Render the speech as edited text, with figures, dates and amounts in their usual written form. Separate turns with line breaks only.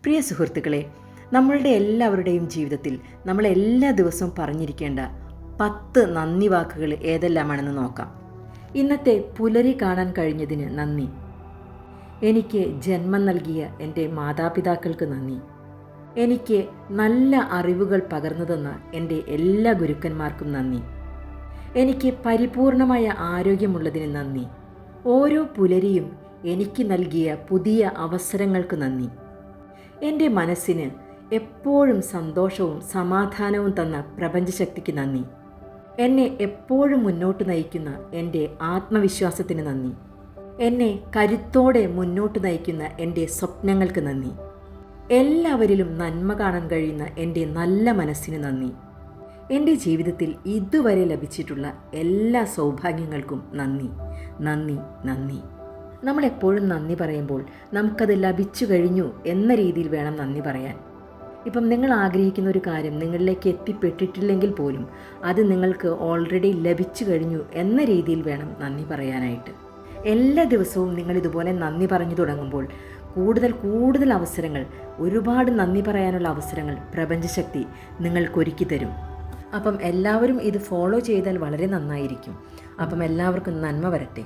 പ്രിയ സുഹൃത്തുക്കളെ, നമ്മളുടെ എല്ലാവരുടെയും ജീവിതത്തിൽ നമ്മൾ എല്ലാ ദിവസവും പറഞ്ഞിരിക്കേണ്ട 10 നന്ദി വാക്കുകൾ ഏതെല്ലാമാണെന്ന് നോക്കാം. ഇന്നത്തെ പുലരി കാണാൻ കഴിഞ്ഞതിന് നന്ദി. എനിക്ക് ജന്മം നൽകിയ എൻ്റെ മാതാപിതാക്കൾക്ക് നന്ദി. എനിക്ക് നല്ല അറിവുകൾ പകർന്നു തന്ന എൻ്റെ എല്ലാ ഗുരുക്കന്മാർക്കും നന്ദി. എനിക്ക് പരിപൂർണമായ ആരോഗ്യമുള്ളതിന് നന്ദി. ഓരോ പുലരിയും എനിക്ക് നൽകിയ പുതിയ അവസരങ്ങൾക്ക് നന്ദി. എൻ്റെ മനസ്സിന് എപ്പോഴും സന്തോഷവും സമാധാനവും തന്ന പ്രപഞ്ചശക്തിക്ക് നന്ദി. എന്നെ എപ്പോഴും മുന്നോട്ട് നയിക്കുന്ന എൻ്റെ ആത്മവിശ്വാസത്തിന് നന്ദി. എന്നെ കരുത്തോടെ മുന്നോട്ട് നയിക്കുന്ന എൻ്റെ സ്വപ്നങ്ങൾക്ക് നന്ദി. എല്ലാവരിലും നന്മ കാണാൻ കഴിയുന്ന എൻ്റെ നല്ല മനസ്സിന് നന്ദി. എൻ്റെ ജീവിതത്തിൽ ഇതുവരെ ലഭിച്ചിട്ടുള്ള എല്ലാ സൗഭാഗ്യങ്ങൾക്കും നന്ദി, നന്ദി, നന്ദി. നമ്മളെപ്പോഴും നന്ദി പറയുമ്പോൾ നമുക്കത് ലഭിച്ചു കഴിഞ്ഞു എന്ന രീതിയിൽ വേണം നന്ദി പറയാൻ. ഇപ്പം നിങ്ങൾ ആഗ്രഹിക്കുന്ന ഒരു കാര്യം നിങ്ങളിലേക്ക് എത്തിപ്പെട്ടിട്ടില്ലെങ്കിൽ പോലും അത് നിങ്ങൾക്ക് ഓൾറെഡി ലഭിച്ചു കഴിഞ്ഞു എന്ന രീതിയിൽ വേണം നന്ദി പറയാനായിട്ട്. എല്ലാ ദിവസവും നിങ്ങളിതുപോലെ നന്ദി പറഞ്ഞു തുടങ്ങുമ്പോൾ കൂടുതൽ അവസരങ്ങൾ, ഒരുപാട് നന്ദി പറയാനുള്ള അവസരങ്ങൾ പ്രപഞ്ചശക്തി നിങ്ങൾക്കൊരുക്കി തരും. അപ്പം എല്ലാവരും ഇത് ഫോളോ ചെയ്താൽ വളരെ നന്നായിരിക്കും. അപ്പം എല്ലാവർക്കും നന്മ വരട്ടെ.